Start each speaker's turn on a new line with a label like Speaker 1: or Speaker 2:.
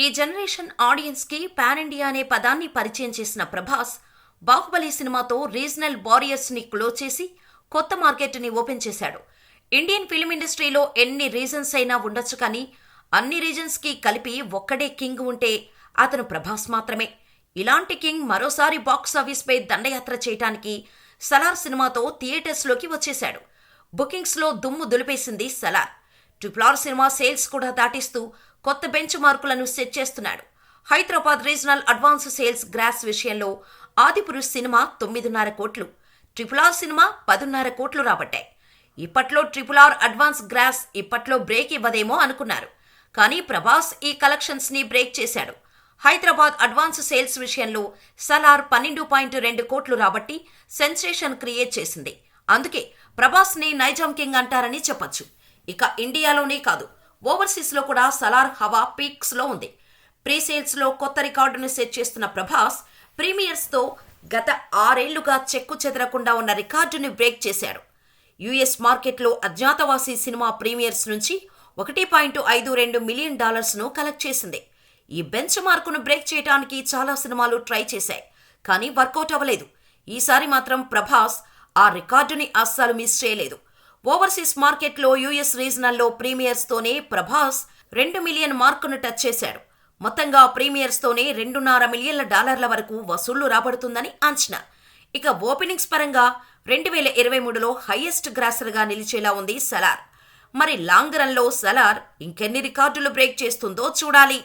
Speaker 1: ఈ generation audience కి pan India అనే పదాన్ని పరిచయం చేసిన ప్రభాస్ బాహుబలి సినిమాతో రీజనల్ బారియర్స్ ని క్లోజ్ చేసి కొత్త మార్కెట్ ని ఓపెన్ చేశాడు. ఇండియన్ ఫిల్మ్ ఇండస్ట్రీలో ఎన్ని రీజన్స్ అయినా ఉండొచ్చు, కానీ అన్ని రీజన్స్ కి కలిపి ఒక్కడే కింగ్ ఉంటే అతను ప్రభాస్ మాత్రమే. ఇలాంటి కింగ్ మరోసారి బాక్సాఫీస్ పై దండయాత్ర చేయటానికి సలార్ సినిమాతో థియేటర్స్ లోకి వచ్చేశాడు. బుకింగ్స్ లో దుమ్ము దులిపేసింది సలార్. RRR సినిమా సేల్స్ కూడా దాటిస్తూ కొత్త బెంచ్ మార్కులను సెట్ చేస్తున్నాడు. Hyderabad regional advance sales gross విషయంలో ఆదిపురుష్ సినిమా 9.5 కోట్లు, RRR సినిమా 10.5 కోట్లు రాబట్టాయి. ఇప్పట్లో RRR అడ్వాన్స్ గ్రాస్ ఇప్పట్లో బ్రేక్ ఇవ్వదేమో అనుకున్నారు, కానీ ప్రభాస్ ఈ కలెక్షన్స్ ని బ్రేక్ చేశాడు. హైదరాబాద్ అడ్వాన్స్ సేల్స్ విషయంలో సలార్ 12.2 కోట్లు రాబట్టి సెన్సేషన్ క్రియేట్ చేసింది. అందుకే ప్రభాస్ ని నైజాం కింగ్ అంటారని చెప్పొచ్చు. ఇక ఇండియాలోనే కాదు, ఓవర్సీస్ లో కూడా సలార్ హవా పీక్స్ లో ఉంది. ప్రీ సేల్స్ లో కొత్త రికార్డును సెట్ చేస్తున్న ప్రభాస్ ప్రీమియర్స్ తో గత 6 ఏళ్లుగా చెక్కు చెదరకుండా ఉన్న రికార్డుని బ్రేక్ చేశాడు. యుఎస్ మార్కెట్లో అజ్ఞాతవాసి సినిమా ప్రీమియర్స్ నుంచి $1.52 మిలియన్ ను కలెక్ట్ చేసింది. ఈ బెంచ్ మార్కును బ్రేక్ చేయడానికి చాలా సినిమాలు ట్రై చేశాయి, కానీ వర్కౌట్ అవ్వలేదు. ఈసారి మాత్రం ప్రభాస్ ఆ రికార్డుని అస్సలు మిస్ చేయలేదు. ఓవర్సీస్ మార్కెట్లో యుఎస్ రీజనల్లో ప్రీమియర్స్ తోనే ప్రభాస్ 2 మిలియన్ మార్కును టచ్ చేశాడు. మొత్తంగా ప్రీమియర్స్ తోనే $2.5 మిలియన్ల వరకు వసూళ్లు రాబడుతుందని అంచనా. ఇక ఓపెనింగ్స్ పరంగా 2023లో హైయెస్ట్ గ్రాసర్గా నిలిచేలా ఉంది సలార్. మరి లాంగ్ రన్ లో సలార్ ఇంకెన్ని రికార్డులు బ్రేక్ చేస్తుందో చూడాలి.